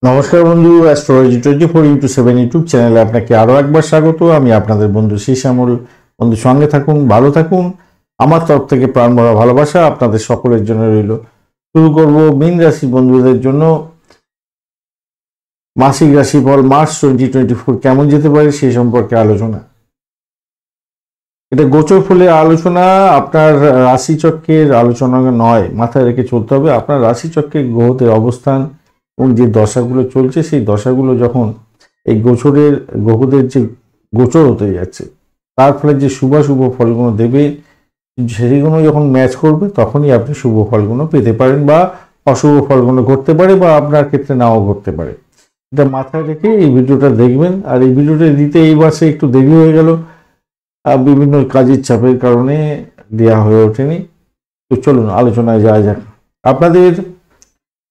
নমস্কার বন্ধু, astrology 24x7 YouTube চ্যানেলে আপনাকে আরও একবার স্বাগত। আমি আপনাদের বন্ধু শ্যামল। বন্ধু সঙ্গে থাকুন, ভালো থাকুন। আমার তরফ থেকে প্রাণ ভরা ভালোবাসা আপনাদের সকলের জন্য রইল। শুরু করব মীন রাশি বন্ধুদের জন্য মাসিক রাশিফল মার্চ 2024 কেমন যেতে পারে সেই সম্পর্কে আলোচনা। এটা গোচর ফলের আলোচনা, আপনার রাশিচক্রের আলোচনা নয়, মাথায় রেখে চলতে হবে। আপনার রাশিচক্রের গ্রহদের অবস্থান এবং যে দশাগুলো চলছে সেই দশাগুলো যখন এই গোচরের গ্রহদের যে গোচর হতে যাচ্ছে তার ফলে যে শুভাশুভ ফলগুলো দেবে সেগুলো যখন ম্যাচ করবে তখনই আপনি শুভ ফলগুলো পেতে পারেন, বা অশুভ ফলগুলো ঘটতে পারে, বা আপনার ক্ষেত্রে নাও ঘটতে পারে। এটা মাথায় রেখে এই ভিডিওটা দেখবেন। আর এই ভিডিওটা দিতে এই মাসে একটু দেরি হয়ে গেল, বিভিন্ন কাজের চাপের কারণে দেয়া হয়ে ওঠেনি। তো চলুন আলোচনায় যাওয়া যাক। আপনাদের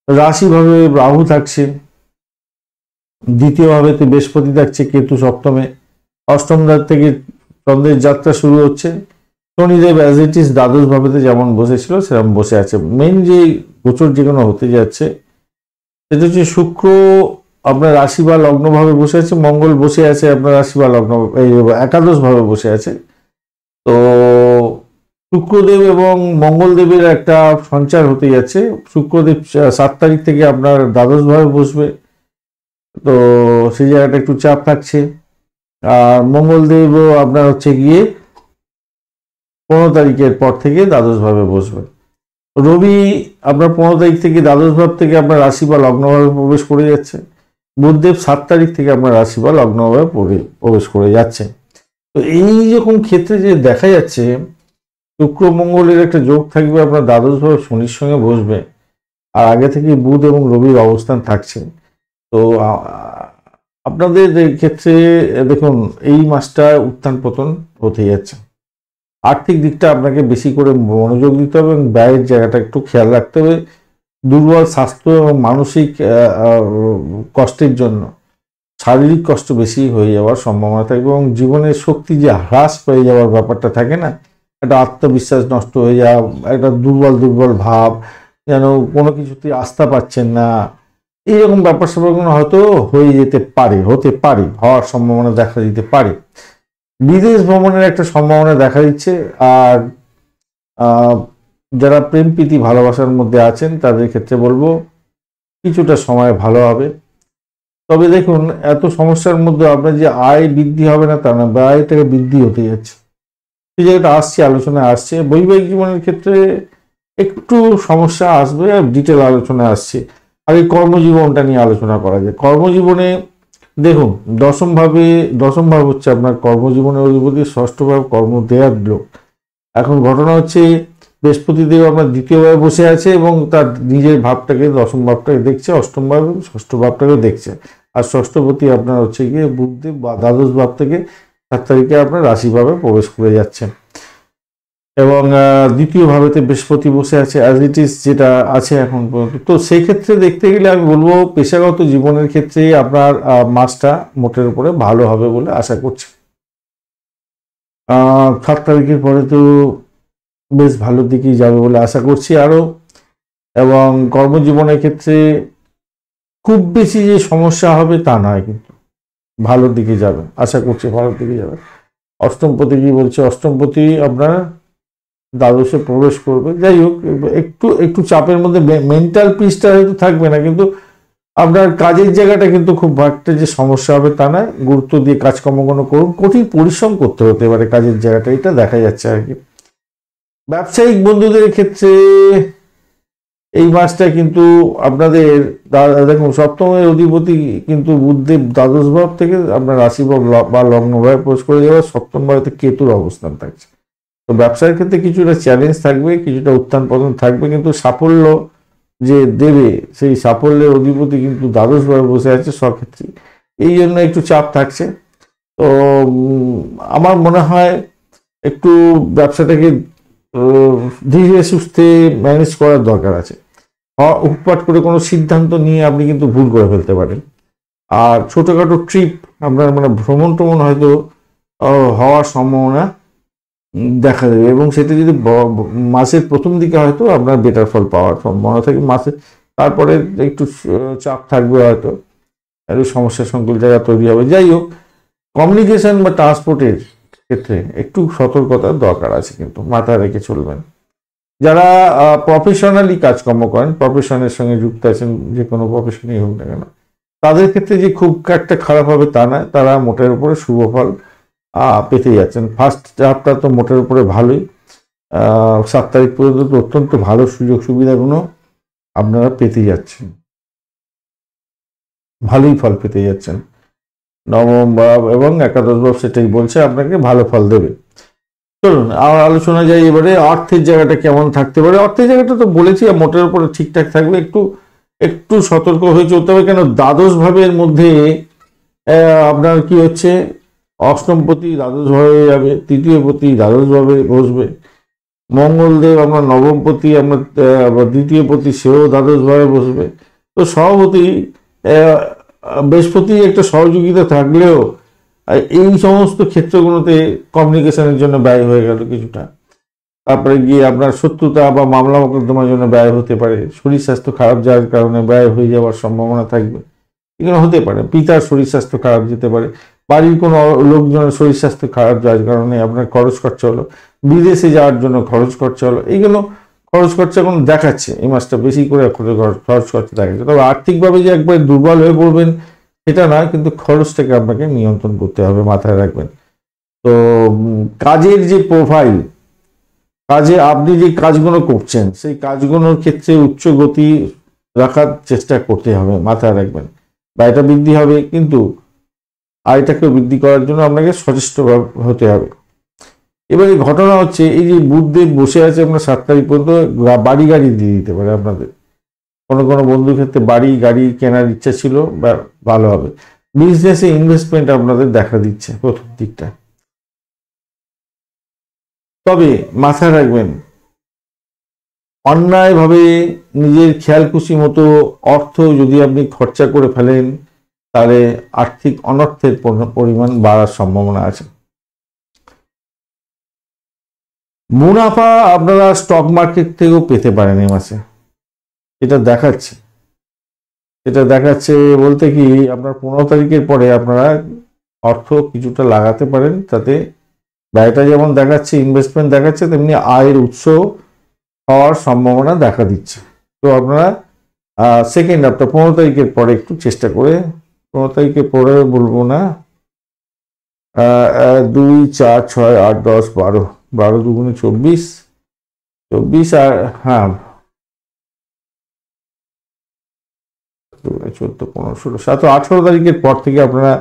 রাশিভাবে রাহু থাকছে, দ্বিতীয় ভাবেতে বৃহস্পতি থাকছে, কেতু সপ্তমে, অষ্টম ভাব থেকে চন্দ্রের যাত্রা শুরু হচ্ছে। শনিদেব অ্যাজ ইট ইজ দ্বাদশ ভাবেতে যেমন বসেছিল সেরকম বসে আছে। মেন যে গোচর যেগুলো হতে যাচ্ছে সেটা হচ্ছে শুক্র আপনার রাশি বা লগ্ন ভাবে বসে আছে, মঙ্গল বসে আছে আপনার রাশি বা লগ্ন এই একাদশ ভাবে বসে আছে। তো শুক্রদেব এবং মঙ্গলদেবের একটা সঞ্চার হতে যাচ্ছে। শুক্রদেব 7 তারিখ থেকে আপনার দ্বাদশ ভাবে বসবে, তো সেই জায়গাটা একটু চাপ থাকছে। আর মঙ্গলদেবও আপনার হচ্ছে গিয়ে 15 তারিখের পর থেকে দ্বাদশ ভাবে বসবে। রবি আপনার 15 তারিখ থেকে দ্বাদশ ভাব থেকে আপনার রাশি বা লগ্ন ভাবে প্রবেশ করে যাচ্ছে। বুধদেব 7 তারিখ থেকে আপনার রাশি বা লগ্ন ভাবে প্রবেশ করে যাচ্ছে। তো এই রকম ক্ষেত্রে যে দেখা যাচ্ছে শুক্র মঙ্গলের একটা যোগ থাকবে, আপনার দ্বাদশ ভাবে শনির সঙ্গে বসবে, আর আগে থেকে বুধ এবং রবির অবস্থান থাকছে। তো আপনাদের ক্ষেত্রে দেখুন এই মাসটা উত্থান পতন হতে যাচ্ছে। আর্থিক দিকটা আপনাকে বেশি করে মনোযোগ দিতে হবে এবং ব্যয়ের জায়গাটা একটু খেয়াল রাখতে হবে। দুর্বল স্বাস্থ্য এবং মানসিক কষ্টের জন্য শারীরিক কষ্ট বেশি হয়ে যাওয়ার সম্ভাবনা থাকবে, এবং জীবনের শক্তি যে হ্রাস পেয়ে যাওয়ার ব্যাপারটা থাকে না, একটা আত্মবিশ্বাস নষ্ট হয়ে যাওয়া, একটা দুর্বল ভাব, যেন কোনো কিছুতে আস্থা পাচ্ছেন না, এইরকম ব্যাপার স্যাপারগুলো হয়তো হয়ে যেতে পারে, হতে পারে, হওয়ার সম্ভাবনা দেখা দিতে পারে। বিদেশ ভ্রমণের একটা সম্ভাবনা দেখা দিচ্ছে। আর যারা প্রেম প্রীতি ভালোবাসার মধ্যে আছেন তাদের ক্ষেত্রে বলবো কিছুটা সময় ভালো হবে। তবে দেখুন এত সমস্যার মধ্যে আপনার যে আয় বৃদ্ধি হবে না তা না, ব্যয়টাকে বৃদ্ধি হতে যাচ্ছে, সেই জায়গাটা আসছে, আলোচনায় আসছে। বৈবাহিক জীবনের ক্ষেত্রে একটু সমস্যা আসবে, আর ডিটেল আলোচনা আসছে। আগে কর্মজীবনটা নিয়ে আলোচনা করা যায়। কর্মজীবনে দেখুন দশম ভাব হচ্ছে আপনার কর্মজীবনের অধিপতি, ষষ্ঠ ভাব কর্ম দেয়ার লোক। এখন ঘটনা হচ্ছে বৃহস্পতি দেব আপনার দ্বিতীয় ভাবে বসে আছে এবং তার নিজের ভাবটাকে, দশম ভাবটাকে দেখছে, অষ্টম ভাব এবং ষষ্ঠ ভাবটাকে দেখছে। আর ষষ্ঠপতি আপনার হচ্ছে গিয়ে বুধদেব বা দ্বাদশ ভাব থেকে 7 তারিখে আপনার রাশিভাবে প্রবেশ করে যাচ্ছে, এবং দ্বিতীয় ভাবেতে বৃহস্পতি বসে আছে অ্যাজ ইট ইজ যেটা আছে এখন পর্যন্ত। তো সেই ক্ষেত্রে দেখতে গেলে আমি বলবো পেশাগত জীবনের ক্ষেত্রে আপনার মাসটা মোটের উপরে ভালো হবে বলে আশা করছি। 7 তারিখের পরে তো বেশ ভালোর দিকেই যাবে বলে আশা করছি আরো। এবং কর্মজীবনের ক্ষেত্রে খুব বেশি যে সমস্যা হবে তা নয়, কিন্তু ভালোর দিকে যাবে আশা করছি, ভালোর দিকে যাবে। অষ্টমপতি কি বলছে, অষ্টমপতি আপনার দ্বাদশে প্রবেশ করবে। যাই হোক, একটু একটু চাপের মধ্যে, মেন্টাল পিসটা হয়তো থাকবে না, কিন্তু আপনার কাজের জায়গাটা কিন্তু খুব একটা যে সমস্যা হবে তা নয়। গুরুত্ব দিয়ে কাজকর্মগুলো করুন, কঠিন পরিশ্রম করতে হতে পারে কাজের জায়গাটা, এটা দেখা যাচ্ছে আর কি। ব্যবসায়িক বন্ধুদের ক্ষেত্রে এই মাসটা কিন্তু আপনাদের দেখুন সপ্তমের অধিপতি কিন্তু বুধদেব দ্বাদশ ভাব থেকে আপনার রাশি বা লগ্ন ভাবে প্রবেশ করে যাওয়ার সপ্তম ভাবে কেতুর অবস্থান থাকছে। তো ব্যবসার ক্ষেত্রে কিছুটা চ্যালেঞ্জ থাকবে, কিছুটা উত্থান পতন থাকবে, কিন্তু সাফল্য যে দেবে সেই সাফল্যের অধিপতি কিন্তু দ্বাদশ ভাবে বসে আছে সক্ষেত্রে, এই জন্য একটু চাপ থাকছে। তো আমার মনে হয় একটু ব্যবসাটাকে ধীরে সুস্থে ম্যানেজ করার দরকার আছে। হুটপাট করে কোনো সিদ্ধান্ত নিয়ে আপনি কিন্তু ভুল করে ফেলতে পারেন। আর ছোটখাটো ট্রিপ আপনার মানে ভ্রমণ টমন হয়তো হওয়ার সম্ভাবনা দেখা দেবে, এবং সেটা যদি মাসের প্রথম দিকে হয়তো আপনার বেটার ফল পাওয়ার সম্ভাবনা থাকে। তারপরে একটু চাপ থাকবে, হয়তো একটু সমস্যা সংকুল জায়গা তৈরি হবে। যাই হোক, কমিউনিকেশন বা ট্রান্সপোর্টের ক্ষেত্রে একটু সতর্কতার দরকার আছে, কিন্তু মাথায় রেখে চলবেন। যারা প্রফেশনালি কাজকর্ম করেন, প্রফেশনের সঙ্গে যুক্ত আছেন, যে কোনো প্রফেশনই হোক না কেন, তাদের ক্ষেত্রে যে খুব একটা খারাপ হবে তা নয়, তারা মোটের উপরে শুভ ফল পেতে যাচ্ছেন। ফার্স্ট হাফটা তো মোটের উপরে ভালোই, 7 তারিখ পর্যন্ত তো অত্যন্ত ভালো সুযোগ সুবিধাগুলো আপনারা পেতে যাচ্ছেন, ভালোই ফল পেতে যাচ্ছেন। নবম ভাব এবং একাদশ ভাব সেটাই বলছে আপনাকে ভালো ফল দেবে। চলুন আর আলোচনা যাই এবারে অর্থের জায়গাটা কেমন থাকতে পারে। অর্থের জায়গাটা তো বলেছি মোটের উপরে ঠিকঠাক থাকবে, একটু একটু সতর্ক হয়ে চলতে হবে। কেন, দ্বাদশ ভাবের মধ্যে আপনার কি হচ্ছে, অষ্টমপতি দ্বাদশ ভাবে যাবে, তৃতীয় পতি দ্বাদশ ভাবে বসবে, মঙ্গলদেব আপনার নবমপতি, আপনার দ্বিতীয় পতি সেও দ্বাদশ ভাবে বসবে। তো সভাপতি বৃহস্পতি একটা সহযোগিতা থাকলেও এই সমস্ত ক্ষেত্রগুলোতে কমিউনিকেশনের জন্য ব্যয় হয়ে গেল কিছুটা। তারপরে গিয়ে আপনার শত্রুতা বা মামলা মোকদ্দমার জন্য ব্যয় হতে পারে, শরীর স্বাস্থ্য খারাপ যাওয়ার কারণে ব্যয় হয়ে যাওয়ার সম্ভাবনা থাকবে, এগুলো হতে পারে। পিতার শরীর স্বাস্থ্য খারাপ যেতে পারে, বাড়ির কোনো লোকজনের শরীর স্বাস্থ্য খারাপ যাওয়ার কারণে আপনার খরচ খরচা হলো, বিদেশে যাওয়ার জন্য খরচ খরচা হলো, এইগুলো খরচ খরচা এখন দেখাচ্ছে এই মাসটা বেশি করে খরচ খরচা দেখাচ্ছে। তবে আর্থিকভাবে যে একবার দুর্বল হয়ে পড়বেন সেটা না, কিন্তু খরচটাকে আপনাকে নিয়ন্ত্রণ করতে হবে, মাথায় রাখবেন। তো কাজের যে প্রোফাইল, কাজে আপনি যে কাজগুলো করছেন সেই কাজগুলোর ক্ষেত্রে উচ্চ গতি রাখার চেষ্টা করতে হবে, মাথায় রাখবেন। ব্যয়টা বৃদ্ধি হবে, কিন্তু আয়টাকে বৃদ্ধি করার জন্য আপনাকে সচেষ্ট হতে হবে। এবারে ঘটনা হচ্ছে, এই যে বুধদেব বসে আছে আপনার 7 তারিখ পর্যন্ত, বাড়ি গাড়ি দিয়ে দিতে পারে আপনাদের। কোনো কোনো বন্ধুর ক্ষেত্রে বাড়ি গাড়ি কেনার ইচ্ছা ছিল, বা ভালো হবে। বিজনেসে ইনভেস্টমেন্ট আপনাদের দেখা দিচ্ছে প্রথম দিকটা। তবে মাথায় রাখবেন, অন্যায়ভাবে নিজের খেয়াল খুশি মতো অর্থ যদি আপনি খরচা করে ফেলেন, তাহলে আর্থিক অনর্থের পরিমাণ বাড়ার সম্ভাবনা আছে। মুনাফা আপনারা স্টক মার্কেট থেকেও পেতে পারেন এই মাসে, এটা দেখাচ্ছে। এটা দেখাচ্ছে বলতে কি, আপনার 15 তারিখের পরে আপনারা অর্থ কিছুটা লাগাতে পারেন, তাতে ব্যয়টা যেমন দেখাচ্ছে, ইনভেস্টমেন্ট দেখাচ্ছে, তেমনি আয়ের উৎস হওয়ার সম্ভাবনা দেখা দিচ্ছে। তো আপনারা সেকেন্ড হাফটা 15 তারিখের পরে একটু চেষ্টা করে, 15 তারিখের পরে বলবো না, 2, 4, 6, 8, 10, 12, 12 দুগুণে 24, 24 আর হ্যাঁ 14, 15, 16, 17, 18 তারিখের পর থেকে আপনারা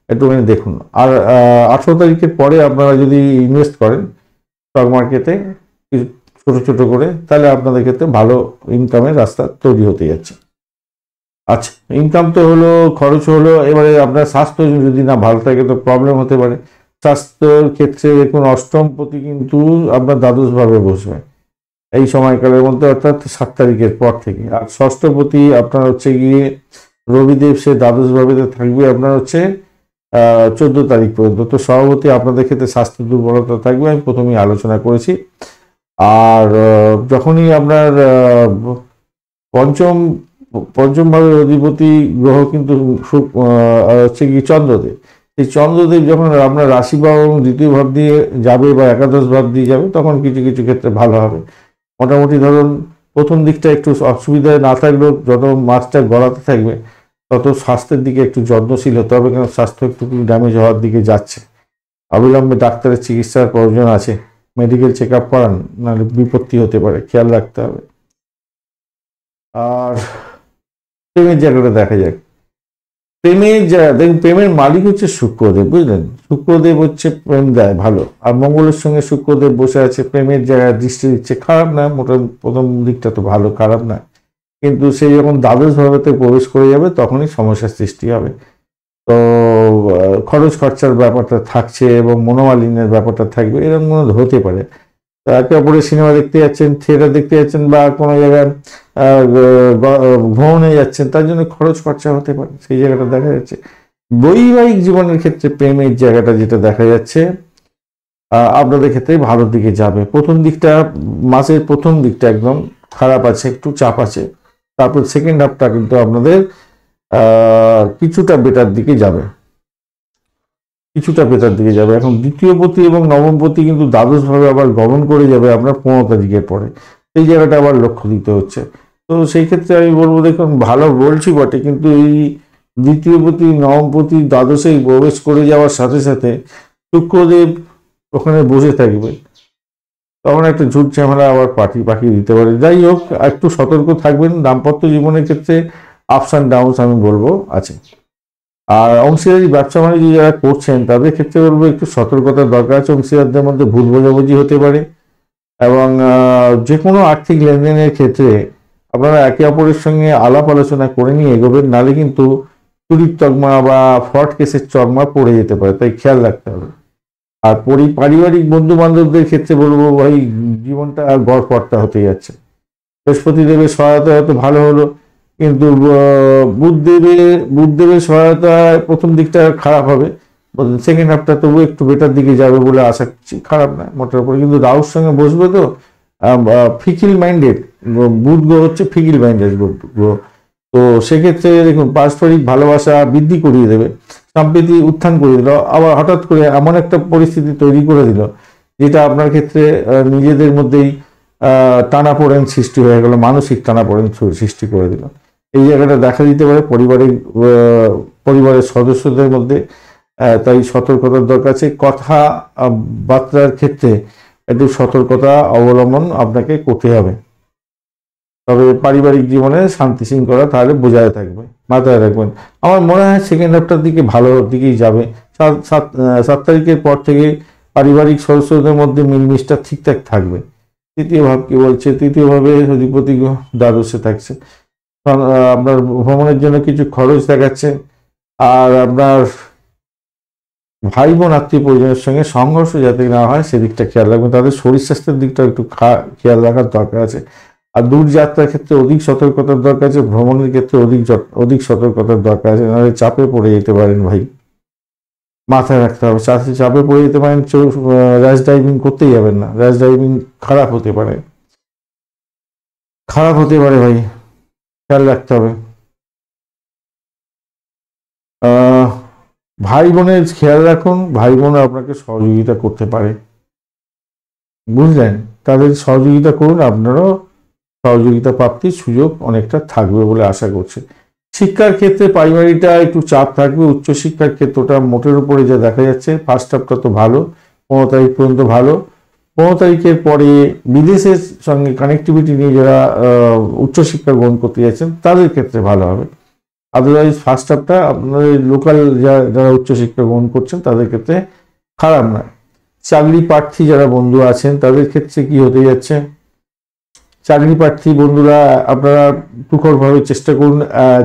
একটুখানি দেখুন। আর 18 তারিখের পরে আপনারা যদি ইনভেস্ট করেন স্টক মার্কেটে ছোট ছোট করে, তাহলে আপনাদের ক্ষেত্রে ভালো ইনকামের রাস্তা তৈরি হতে যাচ্ছে। আচ্ছা, ইনকাম তো হলো, খরচ হলো। এবারে আপনার স্বাস্থ্য যদি না ভালো থাকে তো প্রবলেম হতে পারে। স্বাস্থ্যের ক্ষেত্রে দেখুন, অষ্টমপতি কিন্তু আপনার দ্বাদশভাবে বসবে এই সময়কালের মধ্যে, অর্থাৎ 7 তারিখের পর থেকে। আর ষষ্ঠপতি আপনার হচ্ছে গিয়ে রবিদেব, সে দ্বাদশভাবে থাকবে আপনার হচ্ছে 14 তারিখ পর্যন্ত। তো সভাপতি আপনাদের ক্ষেত্রে স্বাস্থ্য দুর্বলতা থাকবে, আমি প্রথমেই আলোচনা করেছি। আর যখনই আপনার পঞ্চম ভাবের অধিপতি গ্রহ কিন্তু হচ্ছে কি চন্দ্রদেব, এই চন্দ্রদেব যখন আপনার রাশি ভাব এবং দ্বিতীয় ভাব দিয়ে যাবে বা একাদশ ভাব দিয়ে যাবে, তখন কিছু কিছু ক্ষেত্রে ভালো হবে। মোটামুটি ধরুন প্রথম দিকটা একটু অসুবিধায় না থাকলেও, যত মাসটা গড়াতে থাকবে তত স্বাস্থ্যের দিকে একটু যত্নশীল হতে হবে, কারণ স্বাস্থ্য একটু ড্যামেজ হওয়ার দিকে যাচ্ছে। অবিলম্বে ডাক্তারের চিকিৎসার প্রয়োজন আছে, মেডিকেল চেক আপ করান, নাহলে বিপত্তি হতে পারে, খেয়াল রাখতে হবে। আর প্রেমের জায়গাটা দেখা যাক। দেখুন, প্রেমের মালিক হচ্ছে শুক্রদেব, বুঝলেন। শুক্রদেব হচ্ছে প্রেম দেয় ভালো, আর মঙ্গলের সঙ্গে শুক্রদেব বসে আছে, প্রেমের জায়গায় দৃষ্টি দিচ্ছে। খারাপ না, মোটামুটি প্রথম দিকটা তো ভালো, খারাপ না। কিন্তু সে যখন দ্বাদশ ভাবেতে প্রবেশ করে যাবে তখনই সমস্যার সৃষ্টি হবে। তো খরচ খরচার ব্যাপারটা থাকছে এবং মনোমালিন্যের ব্যাপারটা থাকবে, এরকম হতে পারে। একে অপরের সিনেমা দেখতে যাচ্ছেন, থিয়েটার দেখতে যাচ্ছেন, বা কোনো জায়গায় ভ্রমণে যাচ্ছেন, তার জন্য খরচ খরচা হতে পারে, সেই জায়গাটা দেখা যাচ্ছে। বৈবাহিক জীবনের ক্ষেত্রে প্রেমের জায়গাটা যেটা দেখা যাচ্ছে আপনাদের ক্ষেত্রে ভালোর দিকে যাবে। প্রথম দিকটা, মাসের প্রথম দিকটা একদম খারাপ আছে, একটু চাপ আছে, তারপর সেকেন্ড হাফটা কিন্তু আপনাদের কিছুটা বেটার দিকে যাবে, এখন দ্বিতীয় পতি এবং নবম পতি কিন্তু দ্বাদশ ভাবে আবার গমন করে যাবে আপনার 15 তারিখের পরে, এই জায়গাটা আবার লক্ষ্য দিতে হচ্ছে। তো সেই ক্ষেত্রে আমি বলবো, দেখুন ভালো বলছি বটে, কিন্তু এই দ্বিতীয় পতি নবম পতি দ্বাদশেই প্রবেশ করে যাওয়ার সাথে সাথে শুক্রদেব ওখানে বসে থাকবে, তখন একটা ঝুট ঝামেলা আবার পাখি দিতে পারে। যাই হোক, একটু সতর্ক থাকবেন। দাম্পত্য জীবনের ক্ষেত্রে আপস অ্যান্ড ডাউনস আমি বলবো আছে। আর অংশীদারি ব্যবসা বাণিজ্য যারা করছেন তাদের ক্ষেত্রে বলবো একটু সতর্কতার দরকার আছে। অংশীদারদের মধ্যে ভুল বোঝাবুঝি হতে পারে, এবং যে কোনো আর্থিক লেনদেনের ক্ষেত্রে আপনারা একে অপরের সঙ্গে আলাপ আলোচনা করে নিয়ে এগোবেন, নাহলে কিন্তু চুরির তকমা বা ফ্রড কেসের তকমা পড়ে যেতে পারে, তাই খেয়াল রাখতে হবে। আর পারিবারিক বন্ধু বান্ধবদের ক্ষেত্রে বলবো ভাই, জীবনটা গড়পড়তা হতে যাচ্ছে। বৃহস্পতি দেবের সহায়তা হয়তো ভালো হলো, কিন্তু বুধদেবের সহায়তায় প্রথম দিকটা খারাপ হবে, সেকেন্ড হাফটা তবু একটু বেটার দিকে যাবে বলে আশা করছি, খারাপ না মোটের উপরে। কিন্তু রাহুর সঙ্গে বসবে তো ফিকিল মাইন্ডেড, বুধ গ্রহ হচ্ছে ফিকিল মাইন্ডেড গ্রহ। তো সেক্ষেত্রে দেখুন পারস্পরিক ভালোবাসা বৃদ্ধি করিয়ে দেবে, সম্প্রীতি উত্থান করে দিল, আবার হঠাৎ করে এমন একটা পরিস্থিতি তৈরি করে দিল যেটা আপনার ক্ষেত্রে নিজেদের মধ্যেই টানাপোড়েন সৃষ্টি হয়ে গেল, মানসিক টানাপোড়েন সৃষ্টি করে দিল। এই জায়গাটা দেখা দিতে পারে পরিবারের সদস্যদের মধ্যে, তাই সতর্কতার দরকার আছে। কথাবার্তার ক্ষেত্রে একটু সতর্কতা অবলম্বন আপনাকে করতে হবে, তবে পারিবারিক জীবনে শান্তি শৃঙ্খলা তাহলে বজায় থাকবে, মাথায় রাখবেন। আমার মনে হয় সেকেন্ড হাফটার দিকে ভালো দিকেই যাবে। 7 তারিখের পর থেকে পারিবারিক সদস্যদের মধ্যে মিলমিশটা ঠিকঠাক থাকবে। তৃতীয় ভাব কি বলছে? তৃতীয় ভাবে অধিপতি দ্বাদশে থাকছে, আপনার ভ্রমণের জন্য কিছু খরচ দেখাচ্ছে। আর আপনার ভাই বোন আত্মীয় পরিজনের সঙ্গে সংঘর্ষ যাতে না হয় সেদিকটা খেয়াল রাখবেন, তাদের শরীর স্বাস্থ্যের দিকটা একটু খেয়াল রাখার দরকার আছে। আর দূরযাত্রার ক্ষেত্রে অধিক সতর্কতার দরকার আছে, ভ্রমণের ক্ষেত্রে অধিক সতর্কতার দরকার আছে, নাহলে চাপে পড়ে যেতে পারেন ভাই, মাথায় রাখতে হবে। চাপে পড়ে যেতে পারেন, র্যাশ ড্রাইভিং করতেই যাবেন না, র্যাশ ড্রাইভিং খারাপ হতে পারে ভাই, খেয়াল রাখতে হবে। ভাই বোনের খেয়াল রাখুন, ভাই বোন আপনাকে সহযোগিতা করতে পারে, বুঝলেন? তাদের সহযোগিতা করুন, আপনারও সহযোগিতা প্রাপ্তির সুযোগ অনেকটা থাকবে বলে আশা করছি। শিক্ষার ক্ষেত্রে প্রাইমারিটা একটু চাপ থাকবে, উচ্চশিক্ষার ক্ষেত্রটা মোটের উপরে যা দেখা যাচ্ছে ফার্স্ট হাফটা তো ভালো, 15 তারিখ পর্যন্ত ভালো। 15 তারিখের পরে বিদেশের সঙ্গে কানেক্টিভিটি নিয়ে যারা উচ্চশিক্ষা গ্রহণ করতে যাচ্ছেন তাদের ক্ষেত্রে ভালো হবে। আদারওয়াইজ ফার্স্ট হাফটা আপনাদের লোকাল যারা উচ্চশিক্ষা গ্রহণ করছেন তাদের ক্ষেত্রে খারাপ না। চাকরি প্রার্থী যারা বন্ধু আছেন তাদের ক্ষেত্রে কি হতে যাচ্ছে? চাকরি প্রার্থী বন্ধুরা আপনারা তুখরভাবে চেষ্টা করুন,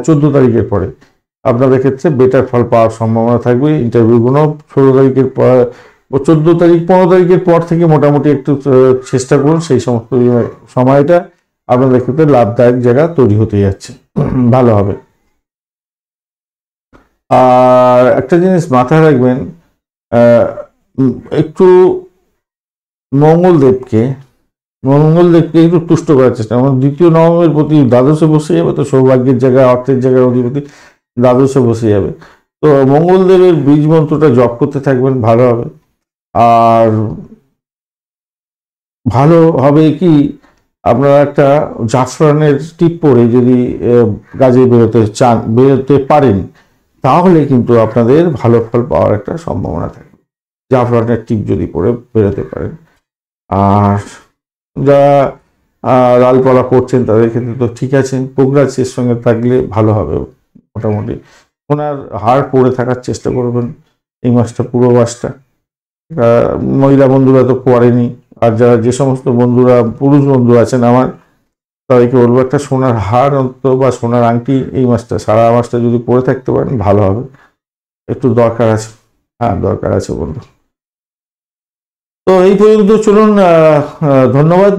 14 তারিখের পরে আপনাদের ক্ষেত্রে বেটার ফল পাওয়ার সম্ভাবনা থাকবে। ইন্টারভিউগুলো 16 তারিখের পর, 14 তারিখ 15 তারিখের পর থেকে মোটামুটি একটু চেষ্টা করুন, সেই সমস্ত সময়টা আপনাদের ক্ষেত্রে লাভদায়ক জায়গা তৈরি হতে যাচ্ছে, ভালো হবে। আর একটা জিনিস মাথায় রাখবেন, একটু মঙ্গলদেবকে একটু তুষ্ট করার চেষ্টা। আমার দ্বিতীয় নবমের প্রতি দ্বাদশে বসে যাবে, তো সৌভাগ্যের জায়গায় অর্থের জায়গায় অধিপতি দ্বাদশে বসে যাবে, তো মঙ্গলদেবের বীজ মন্ত্রটা জপ করতে থাকবেন, ভালো হবে। আর ভালো হবে কি, আপনারা একটা জাফরানের টিপ পরে যদি কাজে বেরোতে পারেন তাহলে কিন্তু আপনাদের ভালো ফল পাওয়ার একটা সম্ভাবনা থাকবে, জাফরানের টিপ যদি পরে বেরোতে পারেন। আর যারা লালপালা করছেন তাদের ক্ষেত্রে তো ঠিক আছে, পোগরাজের সঙ্গে থাকলে ভালো হবে মোটামুটি। ওনার হার পরে থাকার চেষ্টা করবেন এই মাসটা, পুরো মাসটা। মহিলা বন্ধুরা তো পড়েনি, আর যারা যে সমস্ত বন্ধুরা পুরুষ বন্ধু আছেন আমার, তাদেরকে বলবো একটা সোনার হার অন্তত বা সোনার আংটি এই মাসটা, সারা মাসটা যদি পরে থাকতে পারেন ভালো হবে, একটু দরকার আছে, দরকার আছে বন্ধু। তো এই পর্যন্ত, চলুন, ধন্যবাদ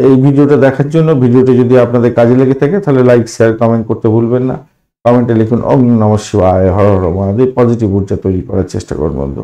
এই ভিডিওটা দেখার জন্য। ভিডিওটা যদি আপনাদের কাজে লেগে থাকে তাহলে লাইক, শেয়ার, কমেন্ট করতে ভুলবেন না। কমেন্টে লিখুন ওম নমঃ শিবায়, হর হর মহাদেব, পজিটিভ ঊর্জা তৈরি করার চেষ্টা করুন বন্ধু।